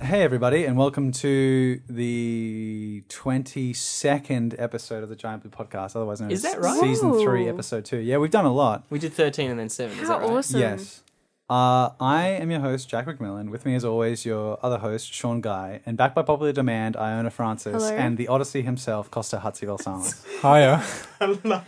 Hey everybody, and welcome to the 22nd episode of the Giant Blue Podcast, otherwise known as Season 3, Episode 2. Yeah, we've done a lot. We did 13 and then 7, is that right? Awesome. Yes. I am your host, Jack Macmillan. With me, as always, your other host, Sean Guy. And back by popular demand, Iona Francis. Hello. And the Odyssey himself, Kosta Hatzivalsamis. Hiya.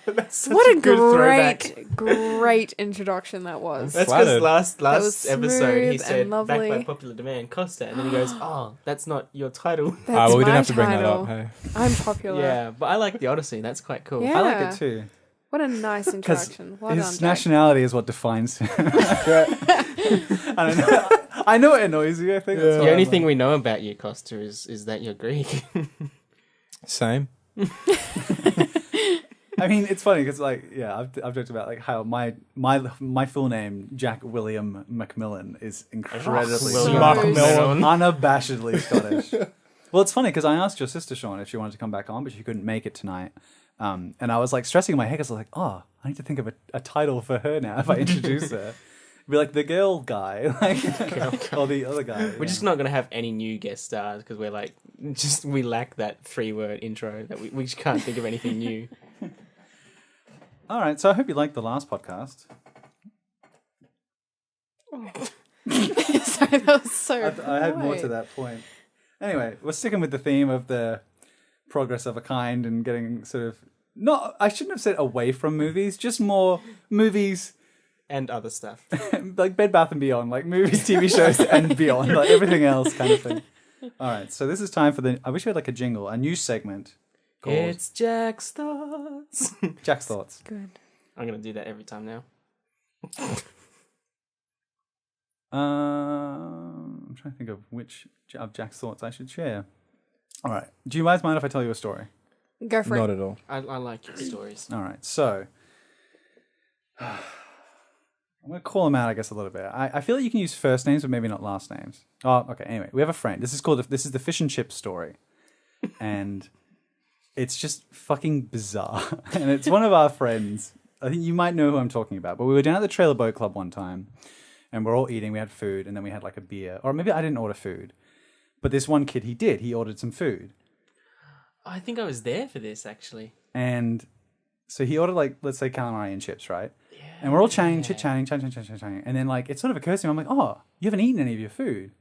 That's such What a good throwback. great introduction that was. That's because Flattered. last That was episode he smooth said, and back by lovely. popular demand, Costa. And then he goes, oh, that's not your title. That's well, we didn't my have to bring that title. up, hey. I'm popular. Yeah, but I like the Odyssey. That's quite cool. Yeah. I like it too. What a nice introduction. Well His done, Jack. nationality is what defines him. I don't know. I know it annoys you, I think. That's Yeah. why The only I'm thing we know about you, Costa, is that you're Greek. Same. I mean, it's funny because, like, yeah, I've talked about like how my full name, Jack William Macmillan, is incredibly William Macmillan. unabashedly Scottish. Well, it's funny because I asked your sister Sean if she wanted to come back on, but she couldn't make it tonight. And I was like stressing in my head because I was like, oh, I need to think of a title for her now if I introduce her. Be like the girl guy, like, or the other guy. We're just not going to have any new guest stars because we're like, we lack that 3-word intro that we just can't think of anything new. All right, so I hope you liked the last podcast. Sorry, that was so I had more to that point. Anyway, we're sticking with the theme of the progress of a kind and getting sort of I shouldn't have said away from movies, just more movies And other stuff. like Bed Bath and Beyond, like movies, TV shows, and beyond, like everything else kind of thing. All right, so this is time for I wish we had like a jingle, a new segment called It's Jack's Thoughts. Jack's Thoughts. good. I'm going to do that every time now. I'm trying to think of which of Jack's thoughts I should share. All right, do you guys mind if I tell you a story? Go for Not it. at all. I like your stories. All right, so I'm going to call them out, I guess, a little bit. I feel like you can use first names, but maybe not last names. Oh, okay. Anyway, we have a friend. This is the fish and chip story, and it's just fucking bizarre. And it's one of our friends. I think you might know who I'm talking about. But we were down at the Trailer Boat Club one time, and we're all eating. We had food, and then we had like a beer, or maybe I didn't order food, but this one kid he ordered some food. I think I was there for this, actually. And so he ordered, like, let's say calamari and chips, right? Yeah. And we're all chit-chatting. And then, like, it sort of occurs to me, I'm like, oh, you haven't eaten any of your food.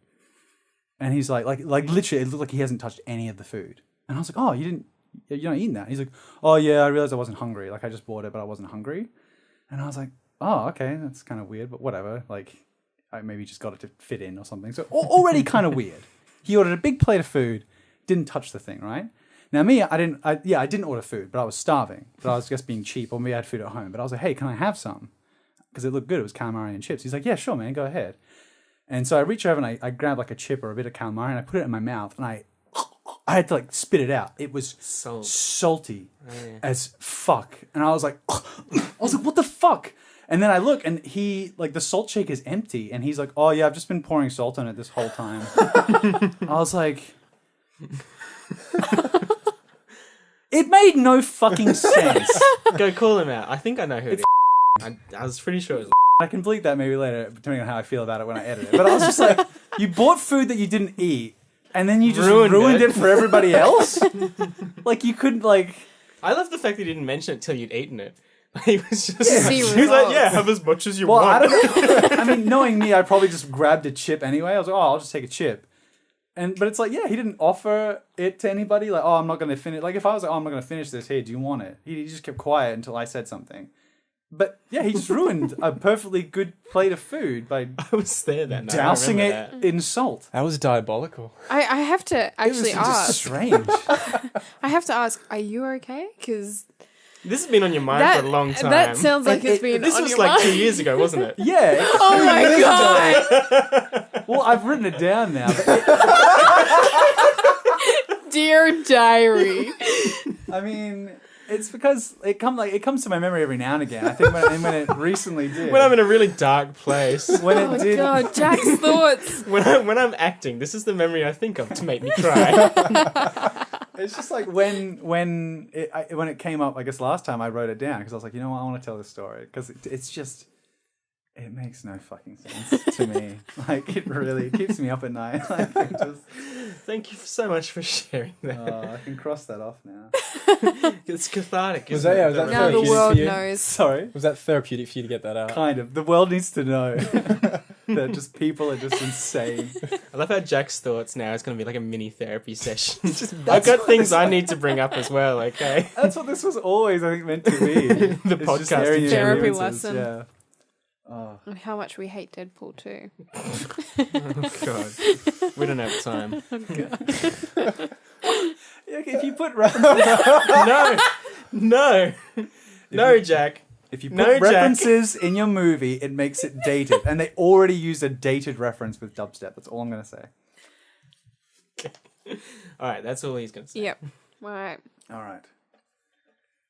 And he's like literally, it looked like he hasn't touched any of the food. And I was like, oh, you're not eating that. And he's like, oh, yeah, I realized I wasn't hungry. Like, I just bought it, but I wasn't hungry. And I was like, oh, okay, that's kind of weird, but whatever. Like, I maybe just got it to fit in or something. So already kind of weird. He ordered a big plate of food, didn't touch the thing, right? Now me, I didn't order food, but I was starving. But I was just being cheap, or maybe I had food at home. But I was like, hey, can I have some? Because it looked good. It was calamari and chips. He's like, yeah, sure, man, go ahead. And so I reach over and I grab like a chip or a bit of calamari and I put it in my mouth and I had to like spit it out. It was salty as fuck. And I was like, what the fuck? And then I look and he, like, the salt shake is empty. And he's like, oh yeah, I've just been pouring salt on it this whole time. I was like... It made no fucking sense. Go call him out. I think I know who it is. I was pretty sure it was. I can bleep that maybe later, depending on how I feel about it when I edit it. But I was just like, you bought food that you didn't eat, and then you just ruined it for everybody else? Like, you couldn't, like... I love the fact that you didn't mention it till you'd eaten it. He was just... See he was results. like, yeah, have as much as you Well, want. I don't know. I mean, knowing me, I probably just grabbed a chip anyway. I was like, oh, I'll just take a chip. But it's like, yeah, he didn't offer it to anybody. Like, oh, I'm not going to finish. Like, if I was like, oh, I'm not going to finish this. Hey, do you want it? He just kept quiet until I said something. But yeah, he just ruined a perfectly good plate of food by I was there that night. dousing I it remember that. in salt. That was diabolical. I have to actually It was just ask. strange. I have to ask, are you okay? Because This has been on your mind for a long time. that sounds like it's been This on was your like mind. 2 years ago, wasn't it? Yeah. Oh my god! Well, I've written it down now. Dear diary. I mean, it's because it comes to my memory every now and again. I think when it recently did. When I'm in a really dark place. When Oh it did. god, Jack's thoughts. When I'm acting, this is the memory I think of to make me cry. It's just like when it came up, I guess last time I wrote it down because I was like, you know what, I want to tell this story because it's just It makes no fucking sense to me. Like, it really keeps me up at night. Like, Thank you so much for sharing that. I can cross that off now. It's cathartic. Was isn't that- it? was that Now the therapeutic world for you? knows. Sorry? Was that therapeutic for you to get that out? Kind of. The world needs to know that just people are just insane. I love how Jack's thoughts now is going to be like a mini therapy session. I've got things I need to bring up as well, okay? That's what this was always, I think, meant to be. The It's just podcast airing your therapy grievances, lesson. Yeah. Oh. And how much we hate Deadpool too. Oh, God. We don't have time. Yeah, if you put references, No, Jack. if you put No, Jack. references in your movie, it makes it dated, and they already used a dated reference with dubstep. That's all I'm gonna say. All right, that's all he's going to say. Yep. All right. All right.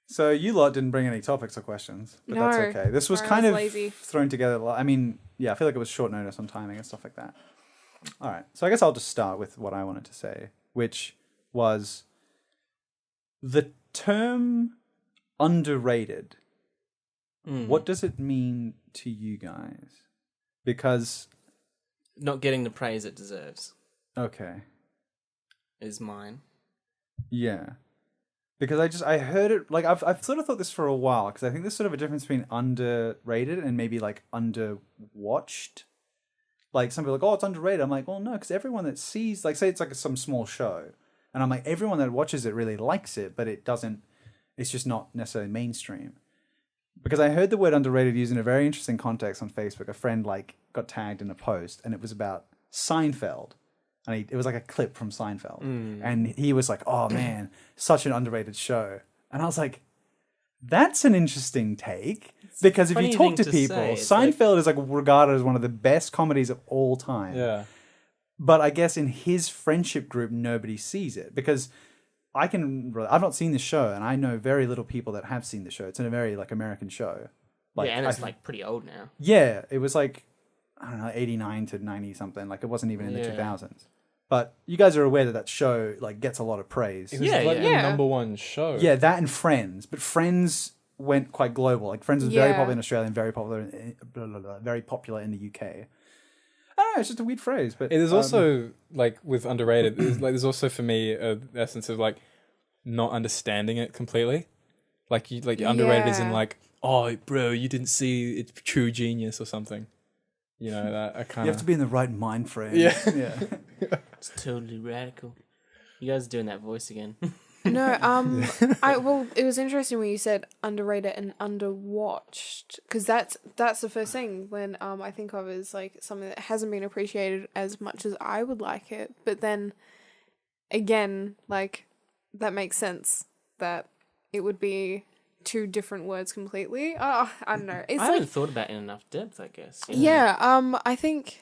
So you lot didn't bring any topics or questions, but No. that's okay. This was Sorry, I kind was of lazy. thrown together. I mean, yeah, I feel like it was short notice on timing and stuff like that. All right. So I guess I'll just start with what I wanted to say, which was the term underrated. What does it mean to you guys? Because Not getting the praise it deserves okay, is mine. yeah. Because I heard it, like, I've sort of thought this for a while, because I think there's sort of a difference between underrated and maybe, like, underwatched. Like, some people are like, oh, it's underrated. I'm like, well, no, because everyone that sees, like, say it's like some small show, and I'm like, everyone that watches it really likes it, but it's just not necessarily mainstream. Because I heard the word underrated used in a very interesting context on Facebook. A friend, like, got tagged in a post, and it was about Seinfeld. And it was like a clip from Seinfeld. And he was like, oh man, such an underrated show. And I was like, that's an interesting take. Because if you funny talk thing to to people, say. It's Seinfeld is like regarded as one of the best comedies of all time. Yeah. But I guess in his friendship group, nobody sees it. Because I've not seen the show, and I know very little people that have seen the show. It's a very like American show. Like, yeah, and it's like pretty old now. yeah, it was like, I don't know, 89 to 90 something. Like, it wasn't even in the Yeah. 2000s. But you guys are aware that show like gets a lot of praise. It was Yeah, like yeah. the Yeah. number one show. Yeah, that and Friends. But Friends went quite global. Like, Friends was very Yeah. popular in Australia and very popular very popular in the UK. I don't know, it's just a weird phrase. But It is also like with underrated. There's also for me a essence of like not understanding it completely. Like underrated is in Yeah. like, oh bro, you didn't see it's true genius or something. You know that I kind you of have to be in the right mind frame. Yeah. Yeah. It's totally radical. You guys are doing that voice again. No, it was interesting when you said underrated and underwatched, because that's the first thing when I think of as like something that hasn't been appreciated as much as I would like it. But then again, like, that makes sense that it would be two different words completely. Oh, I don't know. It's I like, haven't thought about it in enough depth, I guess. you know? yeah, I think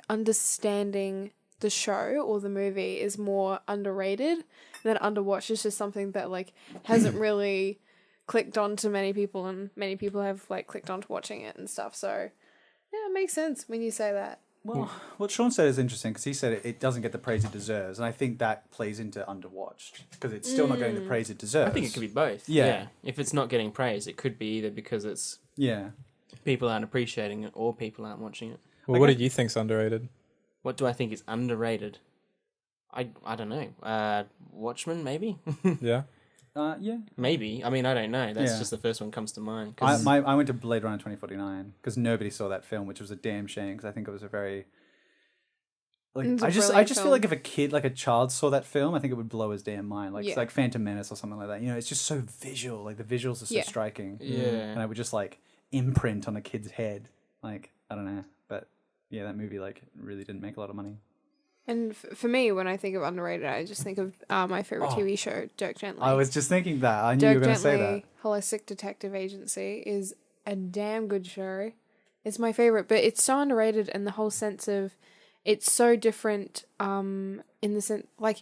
understanding the show or the movie is more underrated than underwatched. Is just something that like hasn't really clicked on to many people, and many people have like clicked on to watching it and stuff. So yeah, it makes sense when you say that. Well, what Sean said is interesting because he said it doesn't get the praise it deserves. And I think that plays into underwatched because it's still not getting the praise it deserves. I think it could be both. Yeah. If it's not getting praise, it could be either because it's Yeah. people aren't appreciating it or people aren't watching it. Well, what do you think's underrated? What do I think is underrated? I don't know. Watchmen, maybe? Yeah. Yeah. Maybe. I mean, I don't know. That's Yeah. just the first one comes to mind. 'cause- I went to Blade Runner 2049 because nobody saw that film, which was a damn shame because I think it was a very like It's a I brilliant just feel film. like if a kid like a child saw that film, I think it would blow his damn mind. Like Yeah. it's like Phantom Menace or something like that. You know, it's just so visual. Like the visuals are so Yeah. striking. Yeah. And it would just like imprint on a kid's head. Like I don't know, but yeah, that movie like really didn't make a lot of money. And for me, when I think of underrated, I just think of my favorite TV show, Dirk Gently. I was just thinking that. I knew you Dirk were going to say Gently, that. Holistic Detective Agency is a damn good show. It's my favorite, but it's so underrated in the whole sense of it's so different. In the sense, like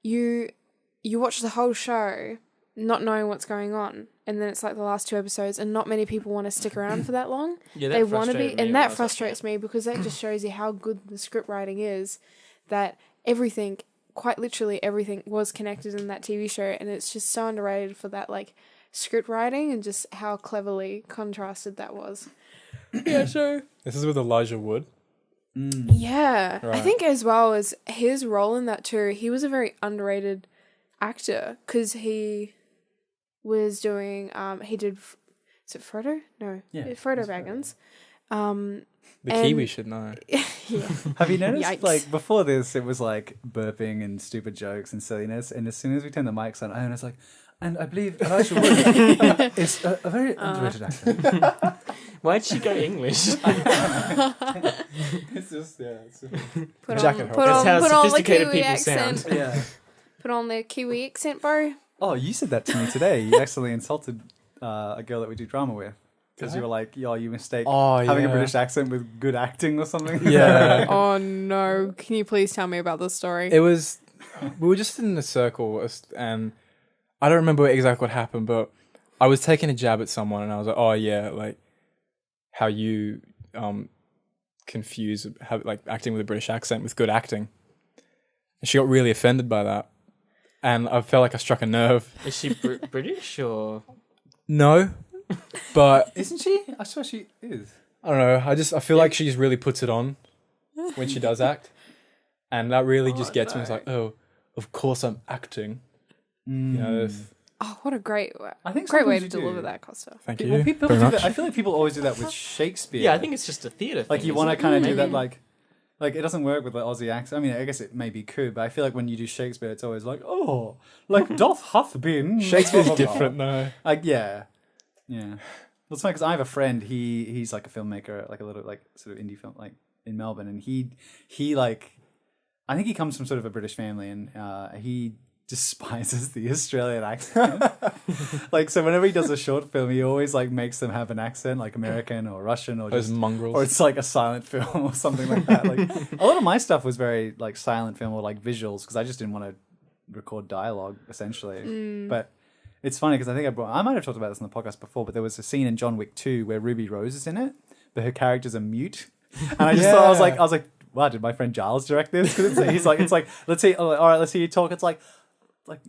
you watch the whole show not knowing what's going on, and then it's like the last two episodes, and not many people want to stick around for that long. Yeah, that They want to frustrated be, me and when I that was frustrates me because that just shows you how good the script writing is. That everything, quite literally everything, was connected in that TV show, and it's just so underrated for that like script writing and just how cleverly contrasted that was. Yeah, sure. This is with Elijah Wood. Yeah. I Right. think as well as his role in that too, he was a very underrated actor because he was doing, is it Frodo? No. Yeah, Frodo it's Baggins. The And- Kiwi should know. Yeah. Have you noticed, Yikes. like, before this, it was, like, burping and stupid jokes and silliness, and as soon as we turn the mics on, Iona's like, and I believe Elijah Wood is a very underrated actor. Why'd she go English? It's just, Put Jack on, and put Hope. on, That's how put on the sophisticated Kiwi people sound. accent. Yeah. Put on the Kiwi accent, bro. Oh, you said that to me today. You actually insulted a girl that we do drama with. Because you were like, yo, you mistake having a British accent with good acting or something. Yeah. Oh no! Can you please tell me about the story? It was, we were just in a circle, and I don't remember exactly what happened, but I was taking a jab at someone, and I was like, oh yeah, like how you confuse like acting with a British accent with good acting. And she got really offended by that, and I felt like I struck a nerve. Is she British or? No, but Isn't she? I swear she is. I don't know. I feel like she just really puts it on when she does act, and that really just gets me. It's like, oh, of course I'm acting. You know, Oh, what a great, I think great way sometimes to you do. deliver that, Costa. thank Well, you people very do much. that. I feel like people always do that with Shakespeare. Yeah, I think it's just a theatre thing. like you isn't want to it? kind of do Maybe. that, like it doesn't work with the Aussie accent. I mean, I guess it maybe could, but I feel like when you do Shakespeare, it's always like, oh, like doth hath been. Shakespeare's blah, blah, blah. different though. Like yeah. Well, it's funny because I have a friend. He's like a filmmaker, like a little like sort of indie film, like in Melbourne, and he like, I think he comes from sort of a British family, and he despises the Australian accent. Like, so whenever he does a short film, he always like makes them have an accent, like American or Russian or Those just, mongrels. or it's like a silent film or something like that. Like a lot of my stuff was very like silent film or like visuals because I just didn't want to record dialogue essentially. But it's funny because I think I might have talked about this on the podcast before, but there was a scene in John Wick 2 where Ruby Rose is in it, but her character's a mute, and I just thought I was like, wow, did my friend Giles direct this? Because it's like let's see, all right, let's see you talk. It's like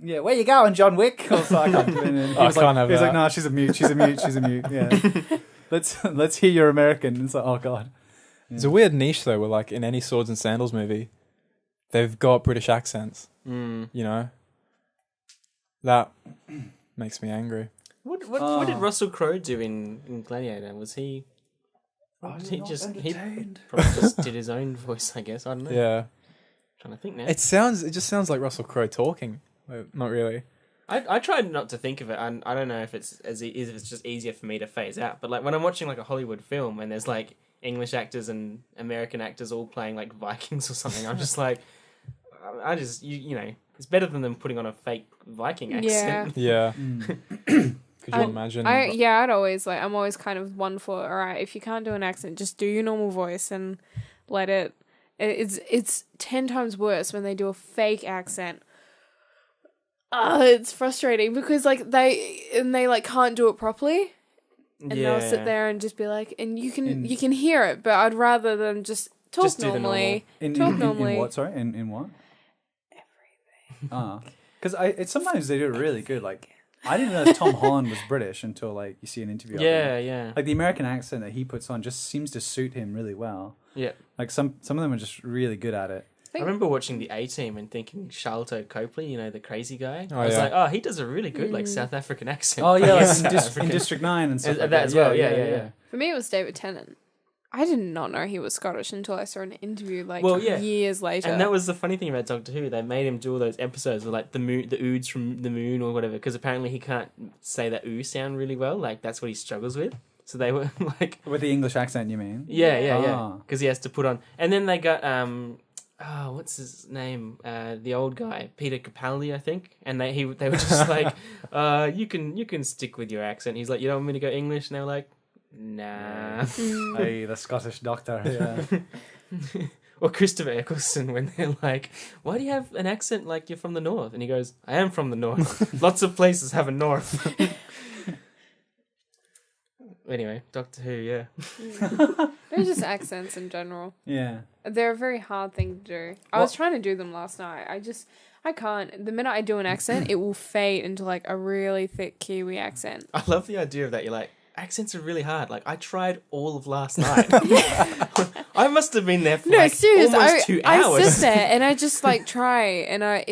yeah, where you going, John Wick? Or so I can't do it. And he was can't have he was like, that. no, she's a mute. Yeah, let's hear your American. And it's like, oh god, It's a weird niche though, where like in any Swords and Sandals movie, they've got British accents. You know, that makes me angry. What did Russell Crowe do in Gladiator? Was he? He probably just did his own voice, I guess. I don't know. Yeah, trying to think now. it just sounds like Russell Crowe talking. Not really. I tried not to think of it, and I don't know if it's if it's just easier for me to phase out. But like when I'm watching like a Hollywood film and there's like English actors and American actors all playing like Vikings or something, I'm just like, I just you know, it's better than them putting on a fake Viking accent. Yeah. Could you imagine? I'd always like, I'm always kind of one for, all right, if you can't do an accent, just do your normal voice and let it. It's 10 times worse when they do a fake accent. It's frustrating because like they like can't do it properly, and they'll sit there and just be like, and you can hear it, but I'd rather them just talk Just do the normally. normal. In what? Sorry, in what? Everything. Because it's sometimes they do it really good. Like I didn't realize Tom Holland was British until like you see an interview. of him. Yeah. Like the American accent that he puts on just seems to suit him really well. Yeah. Like some of them are just really good at it. I remember watching the A-Team and thinking Charlotte Copley, you know, the crazy guy. Oh, I was yeah. like, oh, he does a really good like South African accent. Oh yeah, like South in African. District 9 and stuff. That Like that as well, yeah. For me, it was David Tennant. I did not know he was Scottish until I saw an interview like Well, yeah. years later. And that was the funny thing about Doctor Who. They made him do all those episodes with like the oods from the moon or whatever, because apparently he can't say that ooh sound really well. Like that's what he struggles with. So they were like, With the English accent, you mean? yeah, Ah. because he has to put on. And then they got what's his name? The old guy, Peter Capaldi, I think. And they were just like, you can stick with your accent. He's like, you don't want me to go English? And they were like, nah. Hey, the Scottish doctor. Yeah. Or Christopher Eccleston when they're like, why do you have an accent like you're from the north? And he goes, I am from the north. Lots of places have a north. Anyway, Doctor Who, yeah. They're just accents in general. Yeah. They're a very hard thing to do. I was trying to do them last night. I can't. The minute I do an accent, it will fade into like a really thick Kiwi accent. I love the idea of that. You're like, accents are really hard. Like, I tried all of last night. I must have been there for serious. almost 2 hours. I sit there and I just like try and I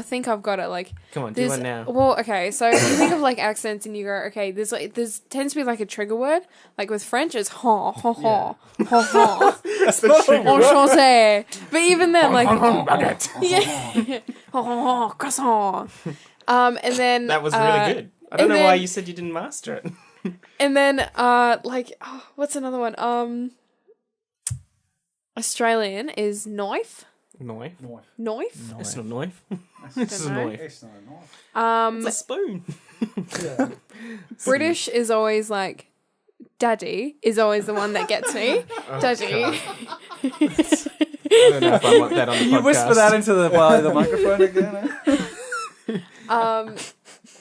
think I've got it. Like, Come on, do one now. Well, okay, so you think of like accents and you go, okay, there's tends to be like a trigger word. Like with French, it's ha ha ha ha ha. That's the trigger word. Enchanté. But even then, like Baguette. yeah, ha ha ha croissant. And then That was really good. I don't know why you said you didn't master it. And then what's another one? Australian is knife. Knife? Knife? It's not knife. It's a knife. It's not a knife. It's a spoon. Yeah. British is always like, daddy is always the one that gets me. Daddy. I don't know if I want that on the podcast. You whisper that into the microphone again.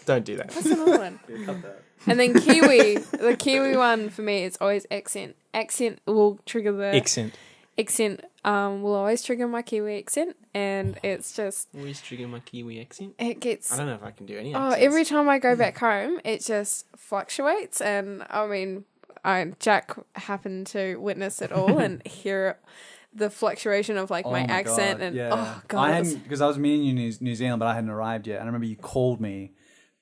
Don't do that. What's another one? Yeah, cut that. And then Kiwi. The Kiwi one for me is always accent. Accent will trigger the Accent. Accent will always trigger my Kiwi accent, and it's just Always trigger my Kiwi accent. it gets. I don't know if I can do any Oh, accents. every time I go back home, it just fluctuates, and I mean, Jack happened to witness it all and hear the fluctuation of like my accent, God, and yeah. oh god, I it hadn't, because I was meeting you in New Zealand, but I hadn't arrived yet. And I remember you called me,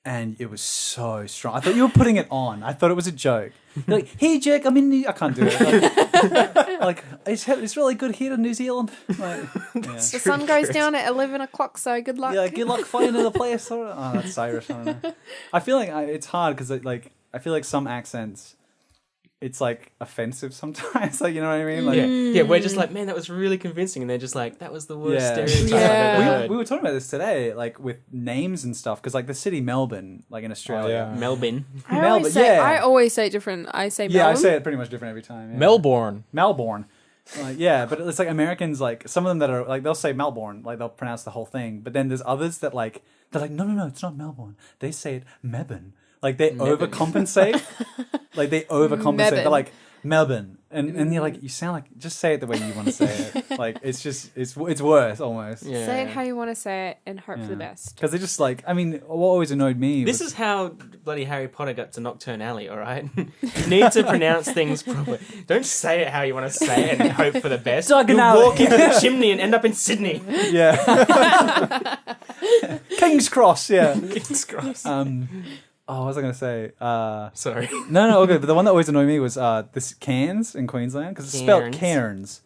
and it was so strong. I thought you were putting it on. I thought it was a joke. You're like, "Hey, Jack, I'm in. I can't do it. Like it's really good here in New Zealand. Like, yeah. the sun goes down at 11 o'clock, so good luck. Yeah, good luck finding the place. Oh, that's Irish. I don't know. I feel like it's hard because I feel like some accents, it's like offensive sometimes. Like, you know what I mean? Like, Yeah, we're just like, man, that was really convincing, and they're just like, that was the worst Yeah. stereotype I've Yeah. ever heard. we were talking about this today, like with names and stuff, because like the city Melbourne, like in Australia. yeah. Melbourne. I Melbourne, always say yeah. I always say different. I say Yeah, I Melbourne. say it pretty much different every time. Yeah. Melbourne. Melbourne. Yeah, but it's like Americans, like some of them that are like they'll say Melbourne, like they'll pronounce the whole thing. But then there's others that like they're like, no, it's not Melbourne. They say it Mebane. Like they overcompensate. Like they overcompensate. They're Mebane. like Melbourne, and you're like, you sound like, just say it the way you want to say it. Like it's just it's worse almost. Yeah. Say it how you want to say it and hope for the best. Because they just like, I mean, what always annoyed me. This was, is how bloody Harry Potter got to Nocturne Alley, alright? You need to pronounce things properly. Don't say it how you want to say it and hope for the best. Diagon You'll Alley. walk into the chimney and end up in Sydney. yeah. King's Cross. Yeah. King's Cross. What was I gonna say? Sorry. No, okay. But the one that always annoyed me was this Cairns in Queensland, because it's spelled Cairns. Cairns,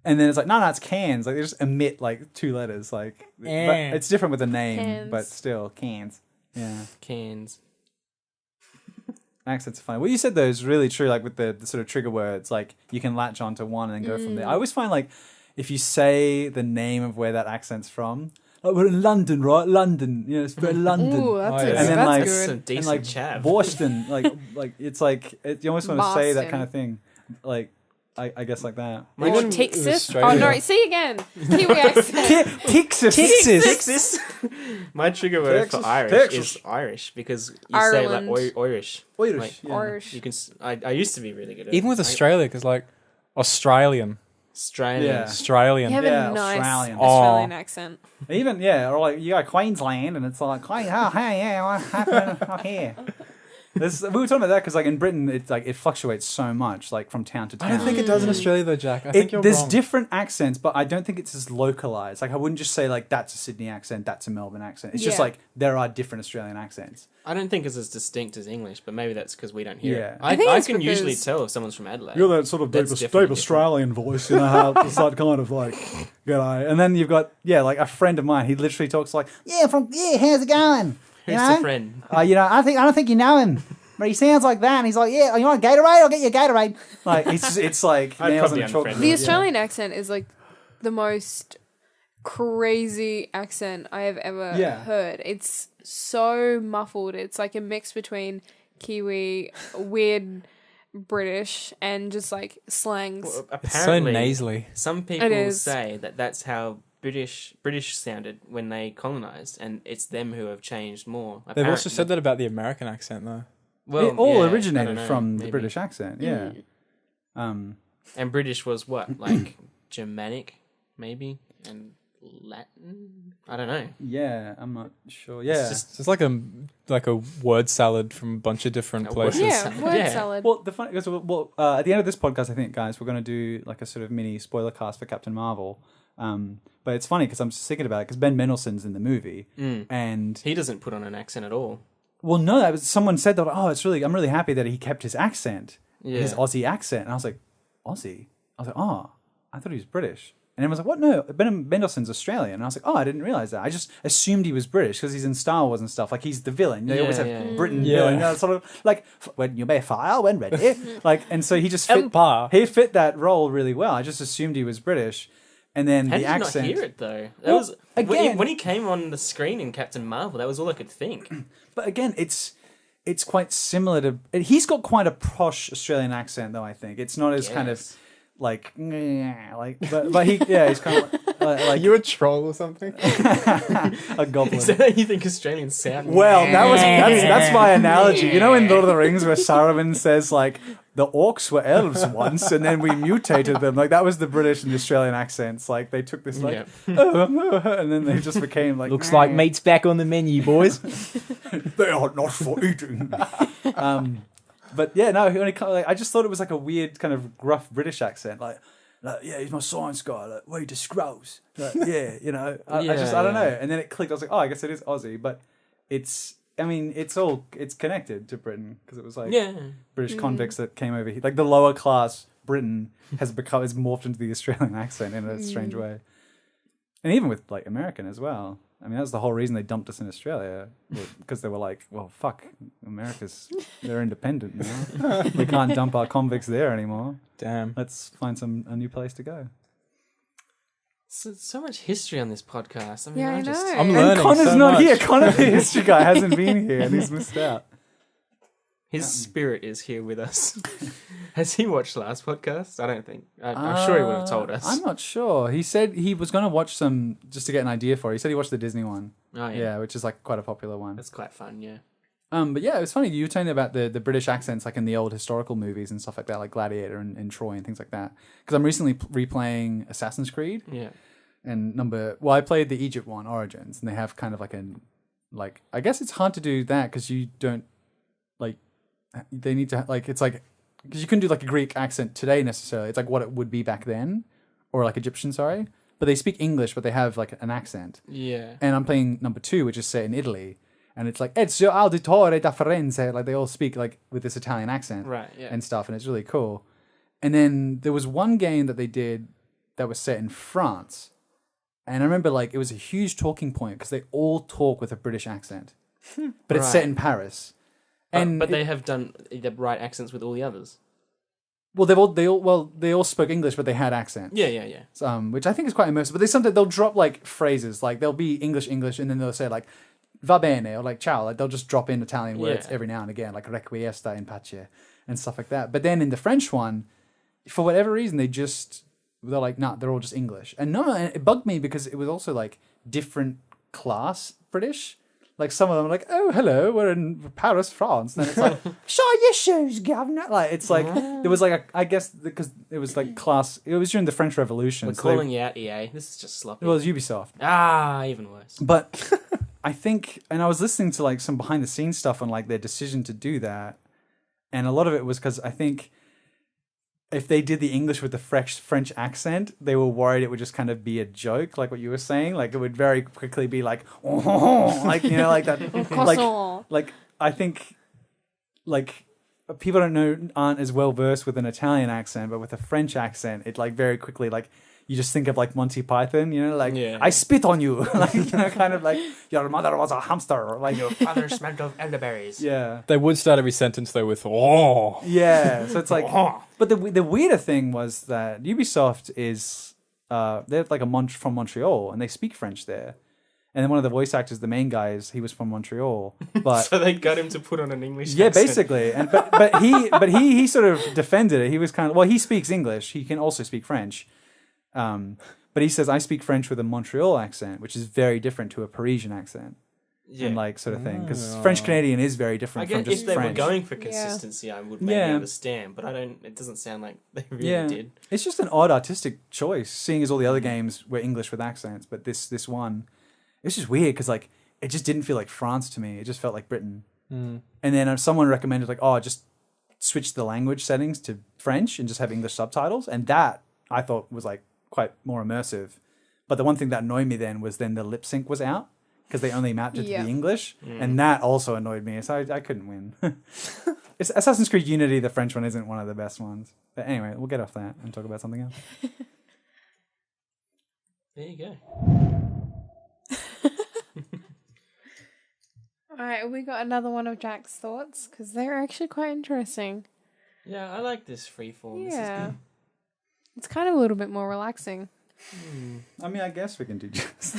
and then it's like no, it's Cairns. Like they just omit like 2 letters. Like, but it's different with the name, Cairns. but still Cairns. Yeah, Cans. accents are funny. What you said though is really true. Like with the sort of trigger words, like you can latch onto one and then go from there. I always find like if you say the name of where that accent's from. Like we're in London, right? London, you know, it's very London. Ooh, that's, Oh, yeah. a, And then, that's like, good. Some And decent like chav. Boston, like it's like you almost want to say that Boston. kind of thing, like I guess like that. My Or tr- Texas. Oh Australia. no! See again. Kiwi accent. Texas. Texas. My trigger word Texas. for Irish Texas. is Irish because you Ireland. say like Irish. Irish. Like, Yeah. Irish. You can. I used to be really good at Even with Australia, because like Australian. Australian. Yeah. Australian. You have Yeah, a nice Australian. Australian accent. Even or like you got Queensland, and it's like, hey, what happened up here? We were talking about that because like in Britain, it's like it fluctuates so much, like from town to town. I don't think it does in Australia though, Jack. I think you're There's wrong. different accents, but I don't think it's as localized. Like I wouldn't just say like that's a Sydney accent, that's a Melbourne accent. It's just Yeah. like there are different Australian accents. I don't think it's as distinct as English, but maybe that's because we don't hear Yeah. it. I think I it's can usually because- tell if someone's from Adelaide. You're that sort of That's deep definitely Australian voice, you know how it's that kind of like, g'day. And then you've got, like a friend of mine, he literally talks like, how's it going? Who's you know? the friend? I don't think you know him. But he sounds like that, and he's like, "Yeah, you want a Gatorade? I'll get you a Gatorade." Like it's like I'd nails probably on a chalkboard. unfriend The Yeah. Australian accent is like the most crazy accent I have ever Yeah. heard. It's so muffled. It's like a mix between Kiwi, weird British, and just like slangs. Well, It's so apparently, nasally. some people is. say that that's how British sounded when they colonized, and it's them who have changed more. They've also said that about the American accent though. Well, It all yeah, I originated don't know, from the maybe. British accent. Yeah. And British was what, like Germanic, maybe, and Latin. I don't know. Yeah, I'm not sure. Yeah. just- It's just like a word salad from a bunch of different A word places. Yeah, salad. word Yeah. salad. Well, the fun because at the end of this podcast, I think, guys, we're going to do like a sort of mini spoiler cast for Captain Marvel. But it's funny because I'm just thinking about it because Ben Mendelsohn's in the movie, and He doesn't put on an accent at all. well, no, that was, someone said that. Oh, I'm really happy that he kept his accent, Yeah. his Aussie accent, and I was like, Aussie. I was like, oh, I thought he was British. And everyone's like, what? No, Ben Mendelsohn's Australian. And I was like, oh, I didn't realize that. I just assumed he was British because he's in Star Wars and stuff. Like, he's the villain. They always have Britain Yeah. villain. You know, sort of like, when you may fire, when ready. Like, and so he just fit, Empire. he fit that role really well. I just assumed he was British. And then How the did you accent. not hear it though? That Well, was again- when he came on the screen in Captain Marvel. That was all I could think. But again, it's quite similar to. He's got quite a posh Australian accent, though. I think it's not as kind of Yes. like but he's kind of Are like you a troll or something? a goblin. Is that how you think Australians sound? Well, that's my analogy. You know, in Lord of the Rings, where Saruman says like the orcs were elves once, and then we mutated them. Like that was the British and the Australian accents. Like they took this like, and then they just became like. Looks like meat's back on the menu, boys. They are not for eating. But yeah, no. He only kind of, like, I just thought it was like a weird kind of gruff British accent, like yeah, he's my science guy. Like, where he scrolls. Like, yeah, you know. I don't know. And then it clicked. I was like, oh, I guess it is Aussie, but it's. I mean, it's connected to Britain because it was like British convicts that came over here. Like the lower class Britain has morphed into the Australian accent in a strange way, and even with like American as well. I mean, that's the whole reason they dumped us in Australia, because they were like, well, fuck, they're independent now. We can't dump our convicts there anymore. Damn. Let's find a new place to go. So much history on this podcast. I mean, Yeah, I just, know. I'm And learning Connor's so not much. here. Connor, the history guy, hasn't been here and he's missed out. His spirit is here with us. Has he watched last podcast? I don't think. I'm sure he would have told us. I'm not sure. He said he was going to watch some just to get an idea for it. He said he watched the Disney one. Oh, Yeah, which is like quite a popular one. That's quite fun, yeah. But yeah, it was funny. You were telling about the British accents, like in the old historical movies and stuff like that, like Gladiator and Troy and things like that. Because I'm recently replaying Assassin's Creed, Yeah. and I played the Egypt one, Origins, and they have kind of like I guess it's hard to do that because you don't like they need to like it's like because you couldn't do like a Greek accent today necessarily. It's like what it would be back then, or like Egyptian, sorry. But they speak English, but they have like an accent. Yeah. And I'm playing number 2, which is set in Italy. And it's like, Ezio Auditore da Firenze. Like, they all speak, like, with this Italian accent. Right, yeah. And stuff, and it's really cool. And then there was one game that they did that was set in France. And I remember, like, it was a huge talking point because they all talk with a British accent. But it's set Right. in Paris. But they have done the right accents with all the others. Well, they all spoke English, but they had accents. Yeah. Which I think is quite immersive. But they'll drop like phrases, like they'll be English, and then they'll say like "va bene" or like "ciao." Like they'll just drop in Italian words Yeah. every now and again, like "requiesta in pace" and stuff like that. But then in the French one, for whatever reason, they're like, nah, they're all just English. And it bugged me because it was also like different class British. Like some of them are like, oh, hello, we're in Paris, France. And then it's like, show your shoes, governor. Like, it's like, there was like, I guess, because it was like class, it was during the French Revolution. We're so calling you out, EA. This is just sloppy. it was Ubisoft. Even worse. But I think, and I was listening to like some behind the scenes stuff on like their decision to do that. And a lot of it was because I think if they did the English with the French accent, they were worried it would just kind of be a joke, like what you were saying. Like it would very quickly be like, oh, like, you know, like that. like I think, like people aren't as well versed with an Italian accent, but with a French accent, it like very quickly like you just think of like Monty Python, you know, like I spit on you, like you know, kind of like your mother was a hamster, or like Your father smelled of elderberries. yeah. They would start every sentence though with "oh." Yeah, so it's like, but the weirder thing was that Ubisoft is they're like from Montreal and they speak French there, and then one of the voice actors, the main guy, he was from Montreal, but So they got him to put on an English yeah, accent. basically, and but he sort of defended it. He was kind of he speaks English, he can also speak French, but he says I speak French with a Montreal accent, which is very different to a Parisian accent. and like sort of thing. Because Oh. French Canadian is very I different guess from if just they were French. going for Yeah. consistency, I would maybe Yeah. understand, but I don't. It doesn't sound like they really Yeah, did. it's just an odd artistic choice, seeing as all the other games were English with accents, but this one, it's just weird because like it just didn't feel like France to me. It just felt like Britain. Mm. And then someone recommended like, oh, just switch the language settings to French and just have English subtitles, and that I thought was like quite more immersive. But the one thing that annoyed me then was then the lip sync was out because they only mapped it to Yeah. the English, and that also annoyed me. So I couldn't win. It's Assassin's Creed Unity, the French one, isn't one of the best ones. But anyway, we'll get off that and talk about something else. There you go. All right, we got another one of Jack's thoughts because they're actually quite interesting. Yeah, I like this freeform. Yeah. This is It's kind of a little bit more relaxing. good. I mean, I guess we can do just.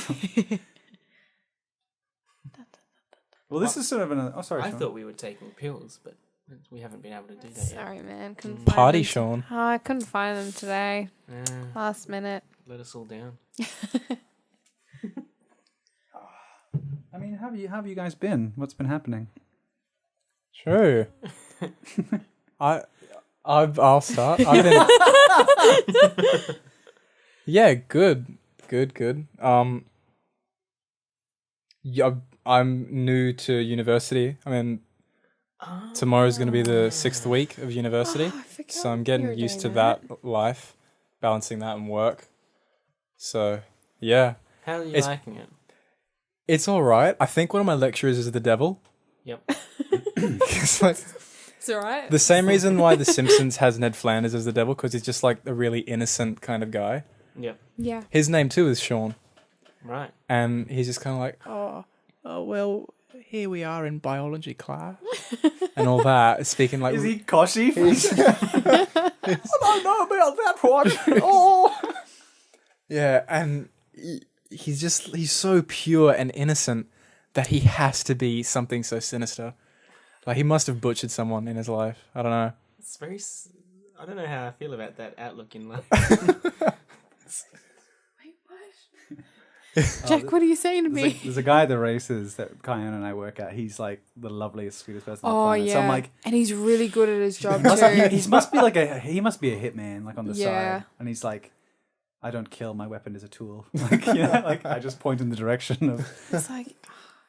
Well, this is sort of an. Oh, sorry. I Sean. thought we were taking pills, but we haven't been able to do that yet. Sorry, man. Couldn't find Party, them. Sean. Oh, I couldn't find them today. Yeah, Last minute. let us all down. I mean, how have you guys been? What's been happening? True. I'll start. I've been. Yeah, good. Yeah, I'm new to university. I mean, tomorrow's going to be the 6th week of university, Oh, I forgot so I'm you getting were used to doing that life, balancing that and work. So, yeah, How are you It's- liking it? it's all right. I think one of my lecturers is the devil. Yep. It's like It's all right. the same reason why The Simpsons has Ned Flanders as the devil, because he's just like a really innocent kind of guy. Yep. Yeah. His name too is Sean, Right. and he's just kind of like, oh, well, here we are in biology class, and all that, speaking like, Is he Koshi? I don't know about that one. Oh. yeah, and he's so pure and innocent that he has to be something so sinister. Like he must have butchered someone in his life. I don't know. It's very. I don't know how I feel about that outlook in life. Wait, what? Jack, what are you saying to me? There's a guy at the races that Iona and I work at. He's like the loveliest, sweetest person on the Oh planet. yeah, So I'm like, and he's really good at his job he too. must be like he must be a hitman, like on the Yeah. side. And he's like, I don't kill. My weapon is a tool. Like, you know, like I just point in the direction of. It's like,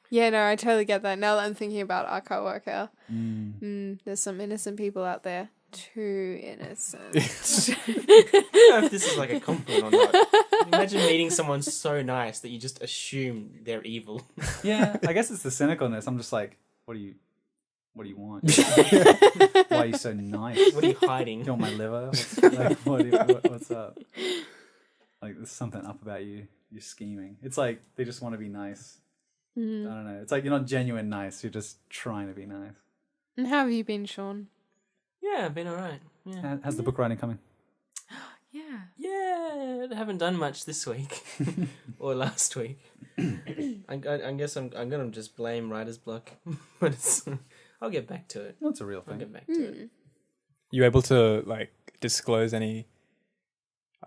yeah, no, I totally get that. Now that I'm thinking about our co-worker, there's some innocent people out there. Too innocent. I don't know if this is like a compliment or not. Imagine meeting someone so nice that you just assume they're evil. Yeah, I guess it's the cynicalness. I'm just like, what do you want? Why are you so nice? What are you hiding? Do you want my liver? What's up? Like, there's something up about you. You're scheming. It's like they just want to be nice. I don't know. It's like you're not genuine nice. You're just trying to be nice. And how have you been, Sean? Yeah, I've been alright. Yeah. How's the book writing coming? Yeah. Yeah, I haven't done much this week or last week. I guess I'm gonna just blame writer's block, but I'll get back to it. That's a real I'll thing. get back to it. You able to like disclose any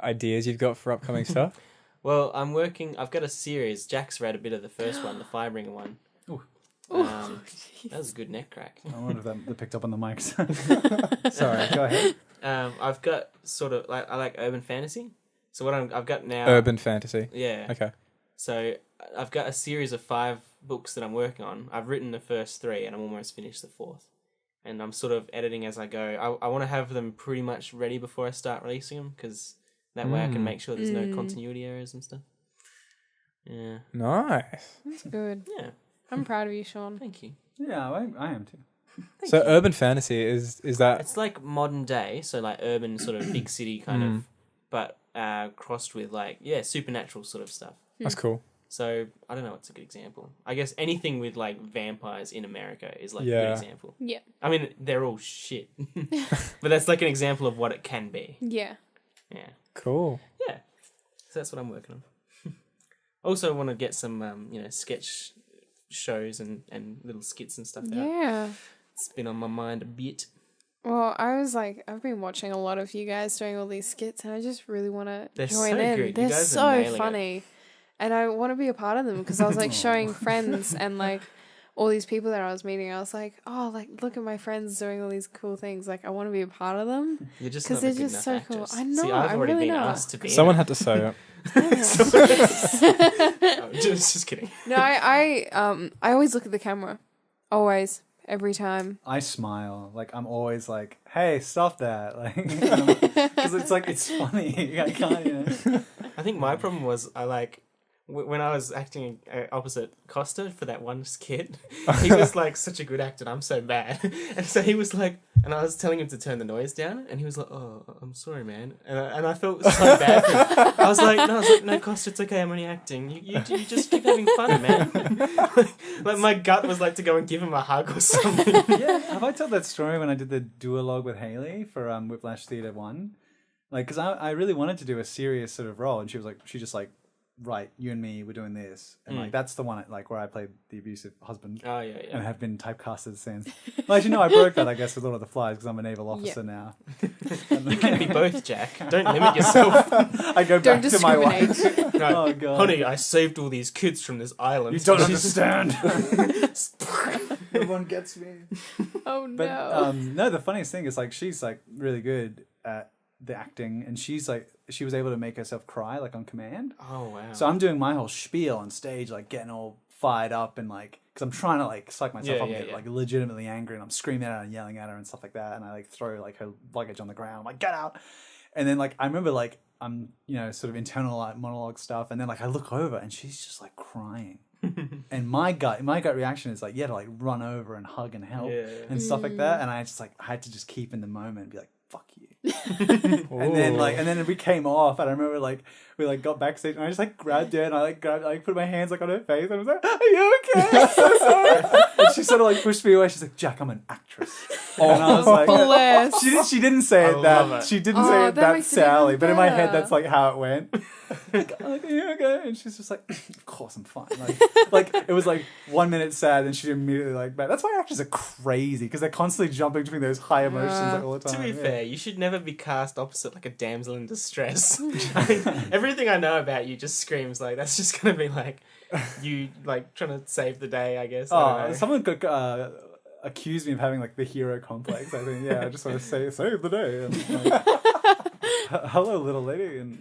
ideas you've got for upcoming stuff? Well, I've got a series. Jack's read a bit of the first one, the Firebringer one. Ooh. That was a good neck crack. I wonder if that picked up on the mics. Sorry, go ahead. I've got sort of I like urban fantasy. So what I've got now. Urban fantasy. Yeah. Okay. So I've got a series of 5 books that I'm working on. I've written the first 3 and I'm almost finished the 4th. And I'm sort of editing as I go. I want to have them pretty much ready before I start releasing them because that way I can make sure there's no continuity errors and stuff. Yeah. Nice. That's good. Yeah. I'm proud of you, Sean. Thank you. Yeah, I am too. So urban fantasy is that It's like modern day, so like urban sort of big city kind of, but crossed with like, supernatural sort of stuff. that's cool. So I don't know what's a good example. I guess anything with like vampires in America is like a Yeah. good example. Yeah. I mean, they're all shit, but that's like an example of what it can be. Yeah. Yeah, Cool. yeah. So that's what I'm working on. Also, want to get some sketch shows and little skits and stuff out. Yeah. It's been on my mind a bit. Well, I was like, I've been watching a lot of you guys doing all these skits, and I just really want to They're join so in. good. You They're guys are so nailing it. funny. and I want to be a part of them because I was like showing friends and like all these people that I was meeting. I was like, oh, like look at my friends doing all these cool things. Like I want to be a part of them. You're just because not they're a good just enough so cool. actress. I know. See, I've I'm already really been not. asked to be. Someone had to say it. Oh, just kidding. No, I always look at the camera, always, every time. I smile. Like I'm always like, "Hey, stop that!" Like, because it's like it's funny. I can't. You know? I think my problem was when I was acting opposite Kosta for that one skit, he was like such a good actor and I'm so bad. And so he was like, and I was telling him to turn the noise down and he was like, oh, I'm sorry, man. And I felt so bad for him. I was like, no, Kosta, it's okay, I'm only acting. You just keep having fun, man. like my gut was like to go and give him a hug or something. Yeah. Have I told that story when I did the duologue with Haley for Whiplash Theatre 1? Like, because I really wanted to do a serious sort of role and she just like, right, you and me, we're doing this. And like that's the one like where I played the abusive husband. Oh, yeah. And have been typecasted since. Well, as you know, I broke that, I guess, with Lord of the Flies because I'm a naval officer now. You can be both, Jack. Don't limit yourself. I go back to my wife. No, Oh, God. honey, I saved all these kids from this island. You don't understand. Everyone gets me. Oh no. But no, the funniest thing is like she's like really good at the acting and she was able to make herself cry like on command. Oh, wow. So I'm doing my whole spiel on stage, like getting all fired up and like, because I'm trying to like psych myself up and get like legitimately angry and I'm screaming at her and yelling at her and stuff like that. And I like throw like her luggage on the ground. I'm like, get out. And then like, I remember like, I'm, you know, sort of internal like, monologue stuff. And then like, I look over and she's just like crying. And my gut reaction is like, yeah, to like run over and hug and help and stuff like that. And I just like, I had to just keep in the moment and be like, fuck you. And then we came off and I remember like we like got backstage and I just like grabbed her and I put my hands like on her face and I was like, are you okay? I'm so sorry. And she sort of like pushed me away. She's like, Jack, I'm an actress. And I was like, bless. she didn't say it that. She didn't say it that Sally, but in my head that's like how it went. Like, are you okay? And she's just like, of course I'm fine. Like it was like 1 minute sad and she immediately like back. That's why actors are crazy because they're constantly jumping between those high emotions like all the time. To be fair, you should never be cast opposite like a damsel in distress. I mean, everything I know about you just screams like that's just gonna be like you like trying to save the day, I guess. Someone could accuse me of having like the hero complex. I think I just want to save the day. And, like, hello, little lady, and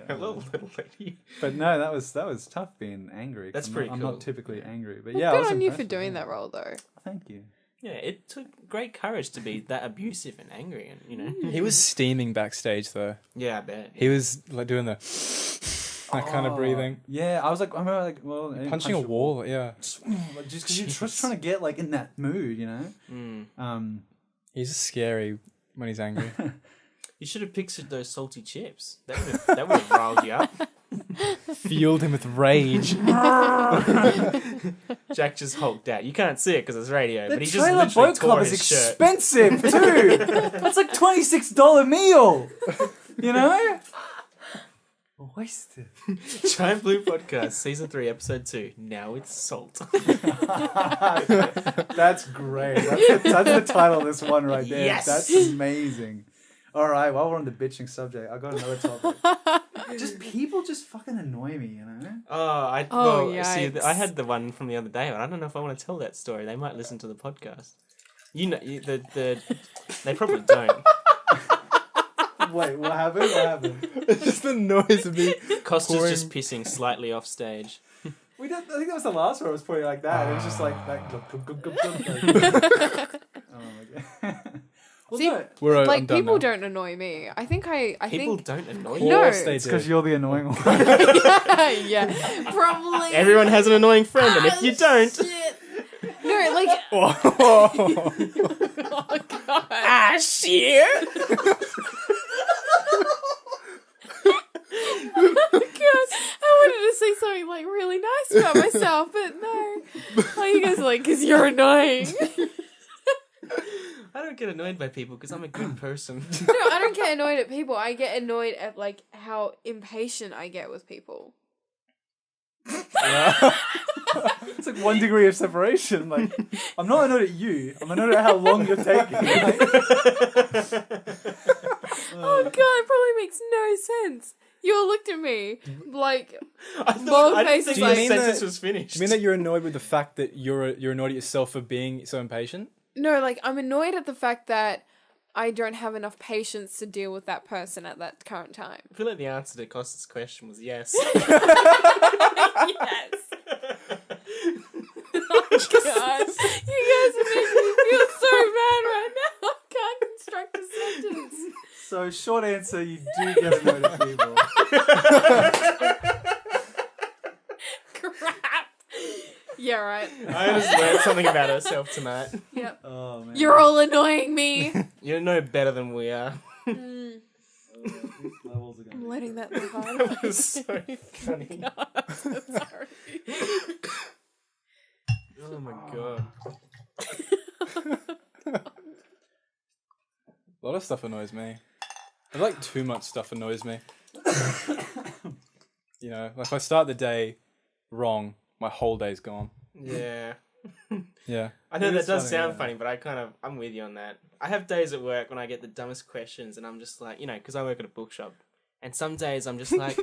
hello, little lady. But no, that was tough being angry. That's pretty cool. I'm not typically angry, but Well, good on you for doing that role, though. Thank you. Yeah, it took great courage to be that abusive and angry, and you know. He was steaming backstage though. Yeah, I bet. He was like doing the that kind of breathing. Yeah, I remember like Punching a wall. Yeah, just because you're just trying to get like in that mood, you know. He's scary when he's angry. You should have pictured those salty chips. That would have riled you up. Fueled him with rage. Jack just hulked out. You can't see it because it's radio, but he just Trailer literally Boat tore Club is his shirt. expensive too. That's like $26 meal. You know. Wasted. Giant Blue Podcast, Season 3, Episode 2. Now it's salt. That's great. That's the title of this one right there. Yes. That's amazing. All right, while we're on the bitching subject, I've got another topic. People just fucking annoy me, you know? See, I had the one from the other day, but I don't know if I want to tell that story. They might listen to the podcast. You know, they probably don't. Wait, what happened? It's just the noise of me. Costa's just pissing slightly off stage. I think that was the last one I was putting like that. It was just like that. Oh my god. Well, See, no. like people don't annoy me. I think People don't annoy No. you. It's because you're the annoying one. yeah, probably. Everyone has an annoying friend, and if you don't, shit. No, like Oh. oh god. shit. God, I wanted to say something like really nice about myself, but no. Oh, you guys are like, because you're annoying. I don't get annoyed by people because I'm a good person. No, I don't get annoyed at people. I get annoyed at like how impatient I get with people. It's like 1 degree of separation. Like, I'm not annoyed at you. I'm annoyed at how long you're taking. Like, Oh god, it probably makes no sense. You all looked at me like I both didn't faces think Do you the mean sentence that- was finished. You mean that you're annoyed with the fact that you're annoyed at yourself for being so impatient? no, like I'm annoyed at the fact that I don't have enough patience to deal with that person at that current time. I feel like the answer to Kosta's question was yes. Yes. Oh God, you guys are making me feel so bad right now. I can't construct a sentence. So short answer, you do get annoyed at people. Crap. Yeah, right. I just learned something about herself tonight. Yep. Oh man. You're all annoying me. You know better than we are. Mm, Levels are gonna I'm be- letting that go. That was so funny. I'm so sorry. Oh my god. A lot of stuff annoys me. I like too much stuff annoys me. You know, like if I start the day wrong, my whole day's gone. Yeah. Yeah. I know It that is does funny, sound yeah. funny, but I'm with you on that. I have days at work when I get the dumbest questions and I'm just like, you know, because I work at a bookshop. And some days I'm just like,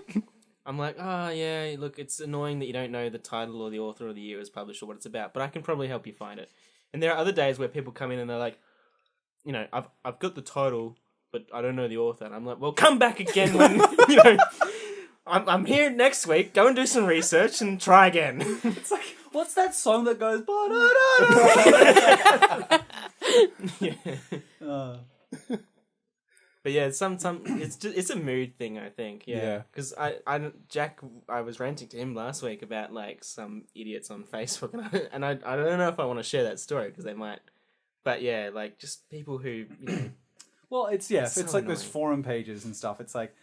I'm like, oh yeah, look, it's annoying that you don't know the title or the author or the year it was published or what it's about, but I can probably help you find it. And there are other days where people come in and they're like, you know, I've got the title, but I don't know the author. And I'm like, well, come back again when, you know, I'm here next week. Go and do some research and try again. It's like, what's that song that goes? Yeah. Uh, But yeah, it's a mood thing, I think. Yeah, Yeah. because Jack, I was ranting to him last week about like some idiots on Facebook, and I don't know if I want to share that story because they might. But yeah, like just people who, you know, well, it's So like those annoying. forum pages and stuff. It's like,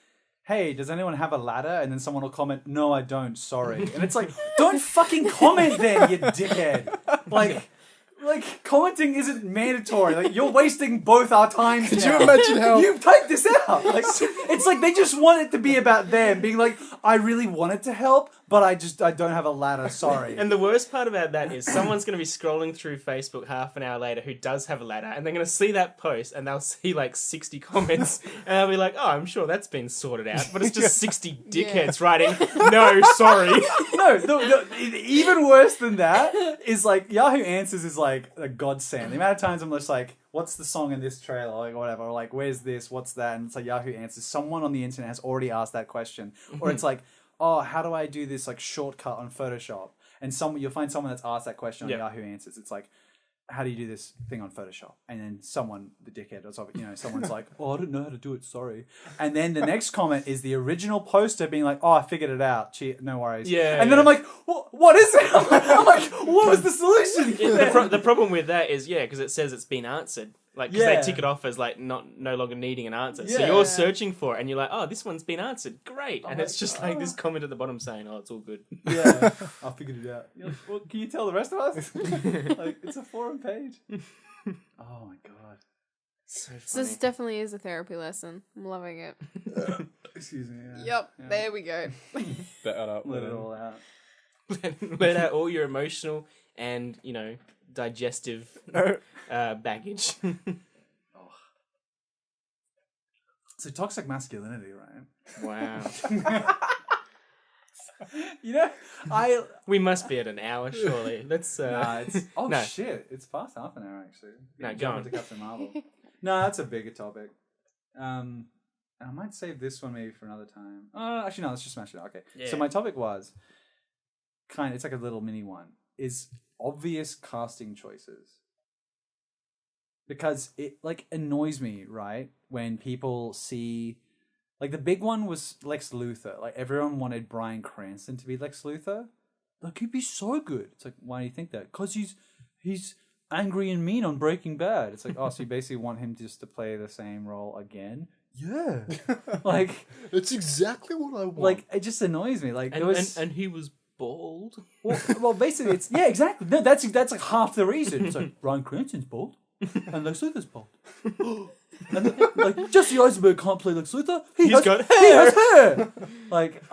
hey, does anyone have a ladder? And then someone will comment, no, I don't. Sorry. And it's like, don't fucking comment then, you dickhead. Like commenting isn't mandatory. Like you're wasting both our time. Could you imagine how... You've typed this out. Like it's like they just want it to be about them, being like, I really wanted to help, but I don't have a ladder. Sorry. And the worst part about that is someone's going to be scrolling through Facebook half an hour later who does have a ladder, and they're going to see that post, and they'll see like 60 comments, and they'll be like, oh, I'm sure that's been sorted out, but it's just 60 dickheads writing, no, sorry. No, even worse than that is like Yahoo Answers is like a godsend. The amount of times I'm just like, what's the song in this trailer, like whatever, or like where's this, what's that, and it's like Yahoo Answers. Someone on the internet has already asked that question, or it's like, oh, how do I do this like shortcut on Photoshop? And you'll find someone that's asked that question on Yeah. Yahoo Answers. It's like, how do you do this thing on Photoshop? And then someone, the dickhead or something, someone's like, oh, I don't know how to do it, sorry. And then the next comment is the original poster being like, oh, I figured it out. No worries. Yeah, And then yeah. I'm like, what is it? I'm like, what was the solution? The problem with that is, yeah, because it says it's been answered. Like, because Yeah. they tick it off as like no longer needing an answer. So Yeah. you're searching for it, and you're like, oh, this one's been answered. Great. And like, it's just like this comment at the bottom saying, oh, it's all good. Yeah, I figured it out. You're like, well, can you tell the rest of us? Like, it's a forum page. Oh my god. So funny. So this definitely is a therapy lesson. I'm loving it. Excuse me. Yeah. Yep, Yeah. there we go. Bet it up. Let it all out. Let out all your emotional and, you know, digestive baggage. So toxic masculinity, right? Wow. I We must be at an hour, surely. Let's. Nah, it's No. shit! It's past half an hour actually. No, go Jump on. into Captain Marvel. No, that's a bigger topic. I might save this one maybe for another time. Actually, no. Let's just smash it out. Okay. Yeah. So my topic was it's like a little mini one. Is obvious casting choices. Because it like annoys me, right? When people see, like the big one was Lex Luthor. Like everyone wanted Bryan Cranston to be Lex Luthor. Like he'd be so good. It's like, why do you think that? Because he's angry and mean on Breaking Bad. It's like, oh, so you basically want him just to play the same role again? Yeah. Like That's exactly what I want. like it just annoys me. Like it was and he was bald. well, basically it's yeah, exactly. No, that's like half the reason. It's like Bryan Cranston's bald. And Lex Luthor's bald. And like Jesse Eisenberg can't play Lex Luthor. He has hair. Like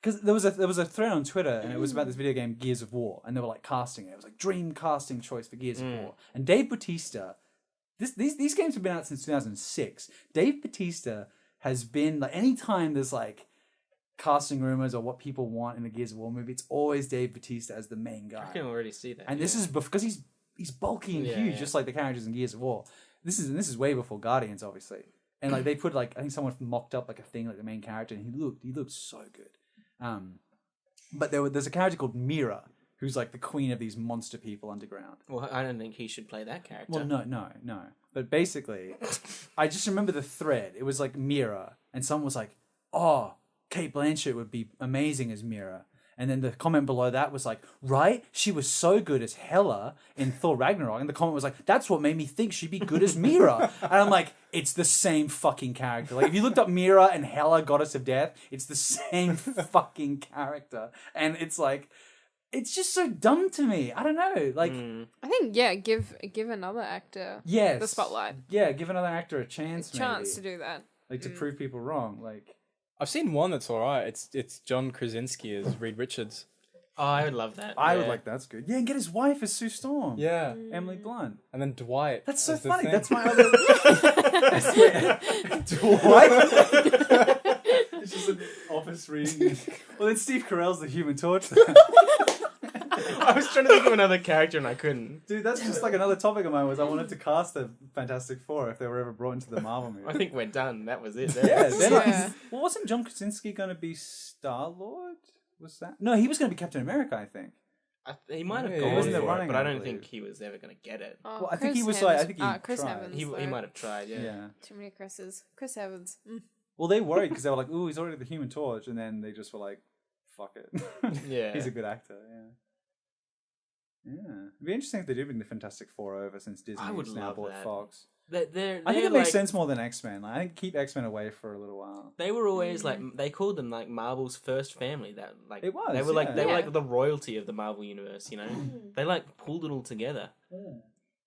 because there was a thread on Twitter and it was about this video game Gears of War and they were like casting it. It was like dream casting choice for Gears of War. And Dave Bautista, these games have been out since 2006. Dave Bautista has been like anytime there's like casting rumors or what people want in a Gears of War movie, it's always Dave Bautista as the main guy. I can already see that. And this is because he's bulky and huge, just like the characters in Gears of War. This is way before Guardians, obviously. And like they put like I think someone mocked up like a thing like the main character, and he looked so good. But there's a character called Mira, who's like the queen of these monster people underground. Well, I don't think he should play that character. Well, no. But basically, I just remember the thread. It was like Mira, and someone was like, "Oh, Kate Blanchett would be amazing as Mira." And then the comment below that was like, "Right? She was so good as Hela in Thor Ragnarok." And the comment was like, "That's what made me think she'd be good as Mira." And I'm like, it's the same fucking character. Like, if you looked up Mira and Hela, Goddess of Death, it's the same fucking character. And it's like, it's just so dumb to me. I don't know. Like, I think give another actor yes, the spotlight. Yeah, give another actor a chance. Chance maybe. to do that. Like to prove people wrong. Like, I've seen one that's alright. It's John Krasinski as Reed Richards. Oh, I would love that. I would like that's good. Yeah, and get his wife as Sue Storm. Yeah. Emily Blunt. And then Dwight. That's so as the funny. thing. That's my other. Dwight. It's just an office reading. Well, then Steve Carell's the Human Torch. I was trying to think of another character and I couldn't. Dude, that's just like another topic of mine was I wanted to cast the Fantastic Four if they were ever brought into the Marvel movie. I think we're done. That was it. Yeah, they're not- Yeah. Well, wasn't John Krasinski going to be Star-Lord? Was that? No, he was going to be Captain America, I think. He might have Yeah, gone he wasn't for there it, running, but I I don't believe. think he was ever going to get it. Oh, Well, I think Chris he was Evans. like, I think he Chris tried. Evans. He though. might have tried, yeah. Yeah. Too many Chris's. Chris Evans. Well, they worried because they were like, "Ooh, he's already the Human Torch," and then they just were like, "Fuck it." Yeah. He's a good actor. Yeah. It'd be interesting if they did bring the Fantastic Four over since Disney I would has now love bought that. Fox. They're I think it makes like, sense more than X-Men. Like, I think keep X-Men away for a little while. They were always like they called them like Marvel's first family. That like It was, They were like yeah. they were Yeah. like the royalty of the Marvel universe. You know, they like pulled it all together.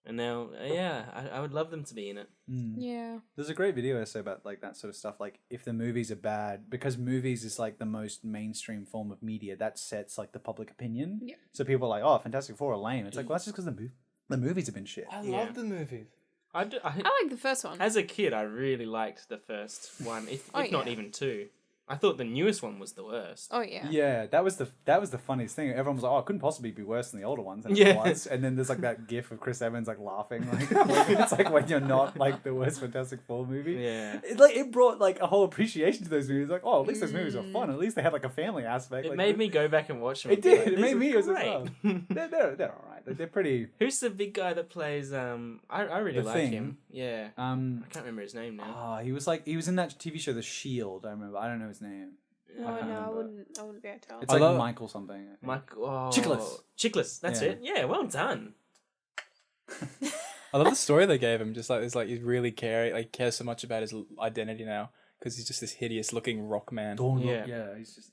And now, I would love them to be in it. Yeah. There's a great video essay about like that sort of stuff. Like if the movies are bad, because movies is like the most mainstream form of media, that sets like the public opinion. Yeah. So people are like, "Oh, Fantastic Four are lame." It's like, well, that's just because the movies have been shit. I Yeah. love the movies. I I like the first one. as a kid, I really liked the first one, if Oh, not yeah. even two. I thought the newest one was the worst. Oh yeah. Yeah, that was the funniest thing. Everyone was like, "Oh, it couldn't possibly be worse than the older ones." And Yeah. it was. And then there's like that gif of Chris Evans like laughing. Like it's like when you're not like the worst Fantastic Four movie. Yeah. It brought like a whole appreciation to those movies. Like, oh, at least those movies were fun. At least they had like a family aspect. It like, made me go back and watch them. It and be did. like, It "These made were me as great." well. They're all right. They're pretty. Who's the big guy that plays? I really The like Thing? him. Yeah. I can't remember his name now. He was in that TV show The Shield. I remember. I don't know his name. No, I can't I remember. wouldn't be able to tell. It's I like love- Michael something. I think. Mike. Oh, Chiklis. Chiklis. That's Yeah. it. Yeah. Well done. I love the story they gave him. Just like it's like he's really cares so much about his identity now because he's just this hideous looking rock man. Yeah. He's just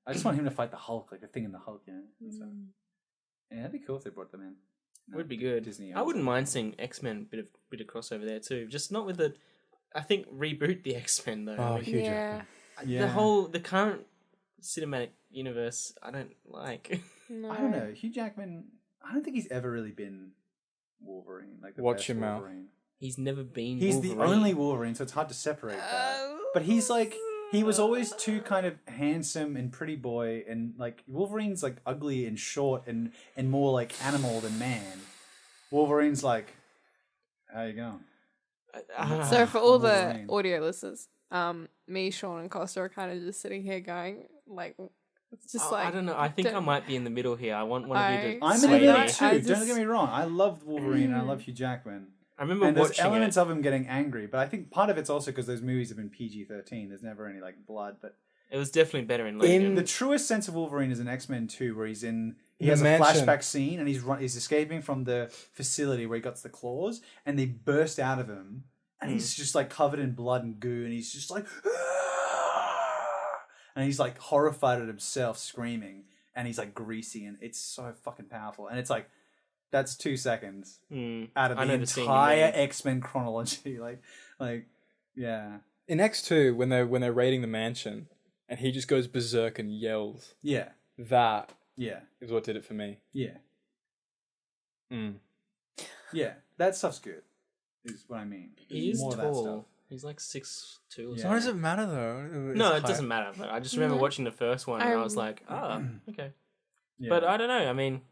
I just want him to fight the Hulk, like a thing in the Hulk. Yeah. So, yeah, that'd be cool if they brought them in. No, Would be good. Disney. I wouldn't mind seeing X-Men bit of crossover there too. Just not with the. I think reboot the X-Men though. Oh, I mean, Hugh Yeah. Jackman. the current cinematic universe I don't like. No. I don't know. Hugh Jackman. I don't think he's ever really been Wolverine. Like the Watch best your mouth. Wolverine. He's never been. He's Wolverine. the only Wolverine, so it's hard to separate that. But he's like he was always too kind of handsome and pretty boy, and like Wolverine's like ugly and short and more like animal than man. Wolverine's like, how you going? So for all the Wolverine. audio listeners, me, Sean, and Kosta are kind of just sitting here going like, it's just like I don't know. I think I might be in the middle here. I want one of you to I'm in sway the middle me. too. I Don't just- get me wrong. I loved Wolverine and I love Hugh Jackman. I remember And there's watching elements it. of him getting angry, but I think part of it's also because those movies have been PG-13. There's never any like blood, but It was definitely better in Logan. the truest sense of Wolverine is in X-Men 2, where he The has a mansion. flashback scene and he's escaping from the facility where he got the claws, and they burst out of him, and he's just like covered in blood and goo, and he's just like, and he's like horrified at himself, screaming, and he's like greasy, and it's so fucking powerful, and it's like. That's 2 seconds out of I the know the scene you entire mean. X-Men chronology. Like, yeah, In X2, when they're raiding the mansion, and he just goes berserk and yells. yeah, That yeah, is what did it for me. yeah, Mm. yeah. That stuff's good. Is what I mean. He is More of that tall. stuff. He's like 6'2" or Yeah. something. So what does it matter though? No, It's it doesn't matter. But I just remember No. watching the first one and I was like, oh, okay. Yeah. But I don't know. I mean,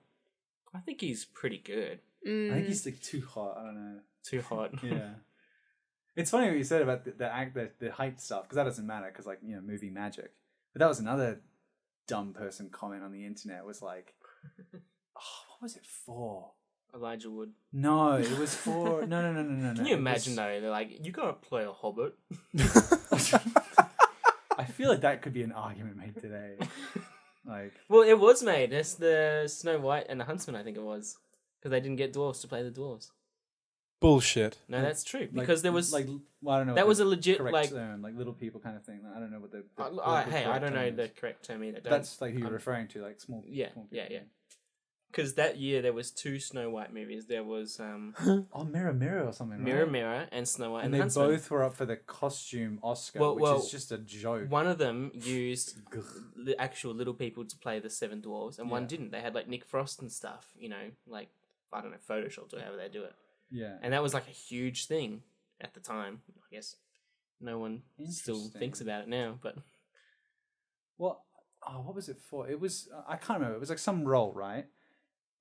I think he's pretty good. I think he's like too hot. I don't know. Too hot. Yeah. It's funny what you said about the height stuff, because that doesn't matter, because like, movie magic. But that was another dumb person comment on the internet, was like, oh, what was it for? Elijah Wood. No, it was for no. Can you imagine though? They're like, you can't play a hobbit. I feel like that could be an argument made today. Like, Well, it was made. It's the Snow White and the Huntsman, I think it was, because they didn't get dwarves to play the dwarves. bullshit. No, that's true because there was like, well, I don't know. that what was the a legit correct like. term, like little people kind of thing. I don't know what the Hey, I correct don't know term the is. correct term either. Don't- That's like who you're I'm- referring to, like small. Yeah, small yeah, people. yeah. Because that year there was 2 Snow White movies. There was Oh, Mirror, Mirror, or something. Mirror, right? Mirror, and Snow White And and they the Huntsman. both were up for the costume Oscar, Well- which well, is just a joke. One of them used the actual little people to play the 7 dwarves, and one Yeah. didn't. They had like Nick Frost and stuff, like I don't know, photoshopped or however they do it. Yeah. And that was like a huge thing at the time. I guess no one still Interesting. thinks about it now, but What was it for? It was, I can't remember. It was like some role, right?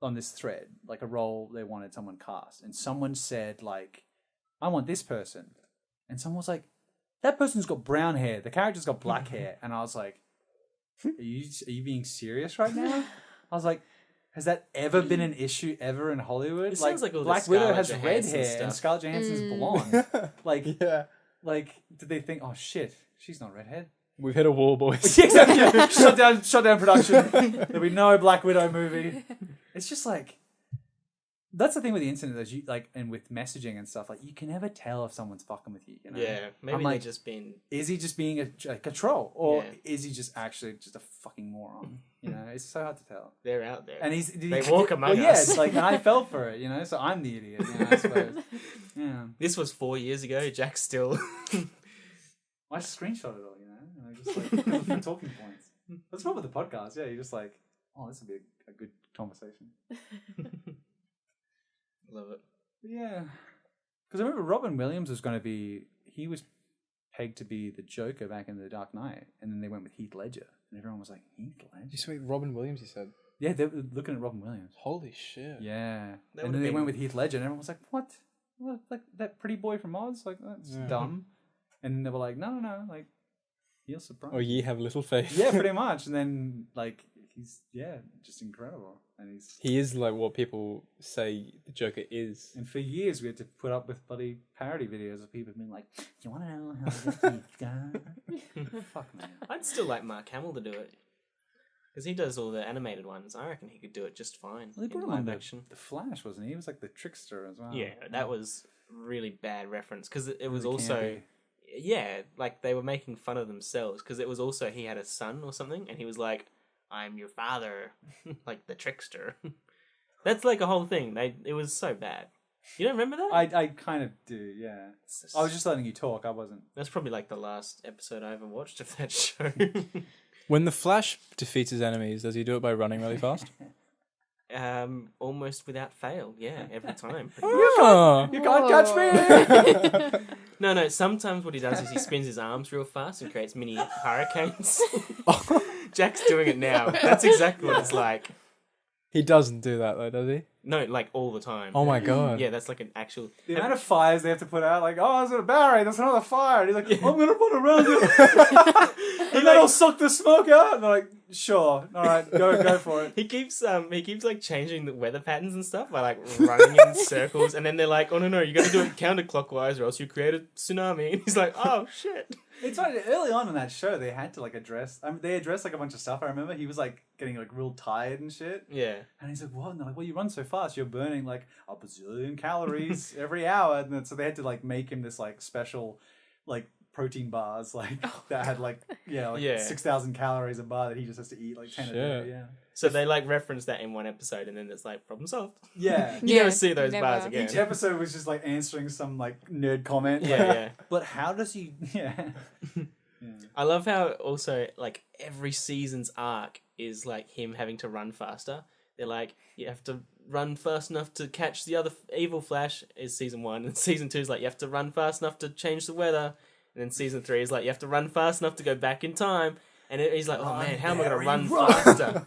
On this thread, like a role they wanted someone cast. And someone said, like, I want this person. And someone was like, that person's got brown hair. The character's got black hair. And I was like, are you being serious right now? I was like, has that ever been an issue ever in Hollywood? It sounds like all the Black Widow Scarlett has red Johansson hair and stuff. Scarlett Johansson's blonde. Like, Yeah. like, did they think, oh shit, she's not redhead? We've hit a wall, boys. Exactly. Yeah. Shut down production. There'll be no Black Widow movie. It's just like, that's the thing with the internet, is you like, and with messaging and stuff, like you can never tell if someone's fucking with you. You know? yeah, maybe I'm they've like, just been. is he just being a troll, or Yeah. is he just actually just a fucking moron? You know, it's so hard to tell. They're out there. And They walk among yeah, us. it's like, and I fell for it. You know, so I'm the idiot. You know, I suppose. Yeah, This was 4 years ago. Jack still. I just screenshot it all. You know, and I just like for talking points. That's what with the podcast. Yeah, you're just like, oh, this would be a good conversation. Love it. Yeah, because I remember Robin Williams was going to be. He was pegged to be the Joker back in The Dark Knight, and then they went with Heath Ledger, and everyone was like, Heath Ledger. You sweet Robin Williams, you said. Yeah, they were looking at Robin Williams. Holy shit. Yeah, That and would've then they been- went with Heath Ledger, and everyone was like, "What? Like that pretty boy from Oz? Like that's Yeah. dumb." And they were like, "No, like he'll surprise." Oh, ye have little faith. Yeah, pretty much. And then like he's just incredible, and he's. He is like what people say the Joker is. And for years, we had to put up with bloody parody videos of people being like, "Do you want to know how the teeth go?" Fuck man. I'd still like Mark Hamill to do it. Because he does all the animated ones. I reckon he could do it just fine Well, they put in him on live the, action. the Flash, wasn't he? He was like the trickster as well. Yeah, that was really bad reference. Because it was Really also... campy. Yeah, like they were making fun of themselves. Because it was also... He had a son or something. And he was like, I'm your father. Like the trickster. That's like a whole thing. It was so bad. You don't remember that? I kind of do, yeah. I was just letting you talk. I wasn't. That's probably like the last episode I ever watched of that show. When the Flash defeats his enemies, does he do it by running really fast? Almost without fail. Yeah, every time. Oh. You can't catch me! No. Sometimes what he does is he spins his arms real fast and creates mini hurricanes. Jack's doing it now. That's exactly what it's like. He doesn't do that though, does he? No, like all the time. Oh my god. Yeah, that's like an actual. The amount of fires they have to put out, like, oh, there's a Barry, there's another fire. And he's like, I'm going to put around it. And then I'll suck the smoke out. And they're like, sure. All right, go for it. He keeps like changing the weather patterns and stuff by like running in circles, and then they're like, oh no, you got to do it counterclockwise or else you create a tsunami. And he's like, oh shit. It's funny, early on in that show, they had to like address, they addressed like a bunch of stuff. I remember he was like getting like real tired and shit. Yeah. And he's like, what? And they're like, well, you run so fast, you're burning like a bazillion calories every hour. And then, so they had to like make him this like special like protein bars like that had like, Yeah. 6,000 calories a bar that he just has to eat like 10 a day. Shit. Yeah. So they like reference that in one episode, and then it's like problem solved. Yeah. You Yeah, never see those never. bars again. Each episode was just like answering some like nerd comment. Yeah, like, yeah. But how does he? Yeah. I love how also like every season's arc is like him having to run faster. They're like, you have to run fast enough to catch the other evil Flash is season 1, and season 2 is like you have to run fast enough to change the weather, and then season 3 is like you have to run fast enough to go back in time, and he's like, oh man, how am I going to run faster?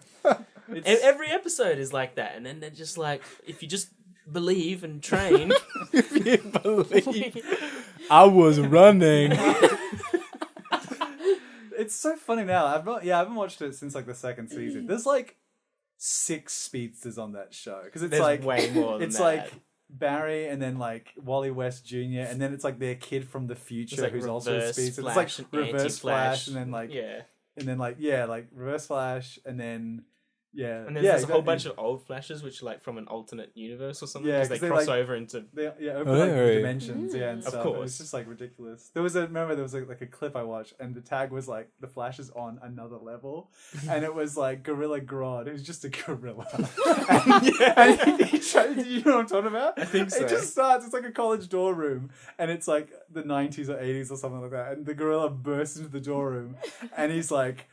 Every episode is like that, and then they're just like, if you just believe and train, I was running. It's so funny now. I haven't watched it since like the second season. There's like 6 speedsters on that show because it's there's like way more than it's that. like Barry and then like Wally West Jr. and then it's like their kid from the future like who's also a Reverse speedster. It's Flash like and Reverse Anti-Flash, Flash and then like yeah. and then like Reverse Flash and then And then there's a whole bunch of old Flashes, which are like from an alternate universe or something, Yeah, because they 'cause they, cross like- over into. open like dimensions, and Of stuff. course. It's just like ridiculous. There was like a clip I watched, and the tag was like the Flash is on another level, and it was like Gorilla Grodd, who's just a gorilla. and he tried, you know what I'm talking about? I think so. It just starts. It's like a college dorm room, and it's like the 90s or 80s or something like that. And the gorilla bursts into the dorm room, and he's like,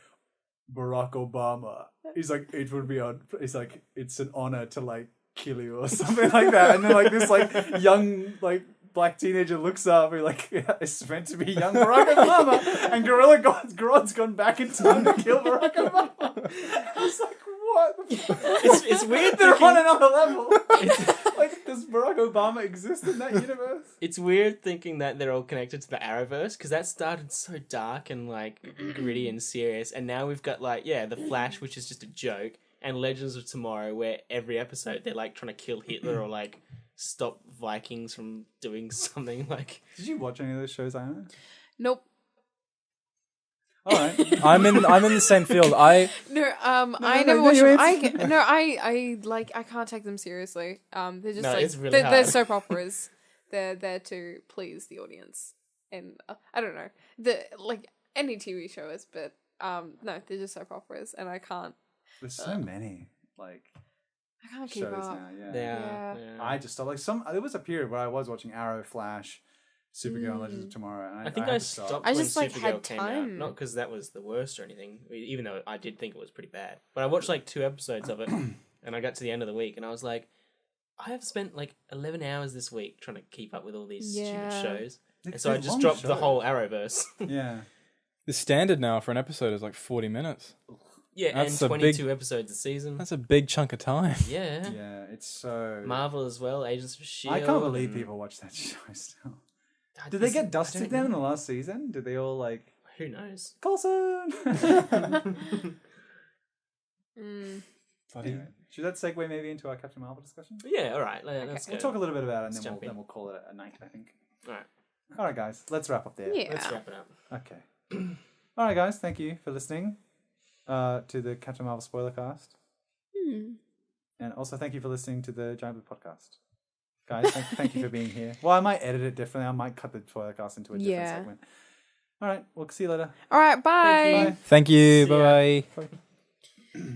Barack Obama. He's like, it would be on. He's like, it's an honor to like kill you or something like that. And then like this like young like black teenager looks up and like, it's meant to be young Barack Obama, and Gorilla Grodd's gone back in time to kill Barack Obama. It's like, what the fuck? It's weird. They're thinking, on another level. Like, does Barack Obama exist in that universe? it's weird thinking that they're all connected to the Arrowverse, because that started so dark and like gritty and serious, and now we've got like the Flash, which is just a joke, and Legends of Tomorrow, where every episode they're like trying to kill Hitler or like stop Vikings from doing something like. Did you watch any of those shows, Iona? Nope. All right. I'm in the same field. I I never watched them. I can't take them seriously. They're just No, like it's really they're hard. soap operas. They're there to please the audience, and I don't know like any TV show is, but no, they're just soap operas, and I can't There's so many like keep shows up. now. Yeah. Yeah. I just stopped. Like there was a period where I was watching Arrow, Flash, Supergirl, and Legends of Tomorrow, and I think had I to stop. stopped I when just, like, Supergirl had came out. time. Not because that was the worst or anything, even though I did think it was pretty bad. But I watched like 2 episodes of it, and I got to the end of the week, and I was like, I have spent like 11 hours this week trying to keep up with all these stupid shows. And so I just dropped the whole Arrowverse. Yeah. the standard now for an episode is like 40 minutes. Yeah, That's and a 22 episodes a season. That's a big chunk of time. Yeah. Yeah, it's so. Marvel as well, Agents of S.H.I.E.L.D. I can't believe people watch that show still. Did they get dusted down in the last season? Did they all like Who knows? Coulson? Bloody- Anyway, should that segue maybe into our Captain Marvel discussion? Yeah, alright. Let's We'll go. talk a little bit about it, and Let's then jump in. we'll call it a night. I think. Alright, All right, guys, let's wrap up there. Yeah. let's wrap it up. Okay. All right, guys, thank you for listening to the Captain Marvel spoiler cast, and also thank you for listening to the Giant Blue podcast. Guys, thank you for being here. Well, I might edit it differently. I might cut the spoiler cast into a different Yeah. segment. All right, we'll see you later. All right, bye. Bye. Thank you. See ya. Bye bye. Bye.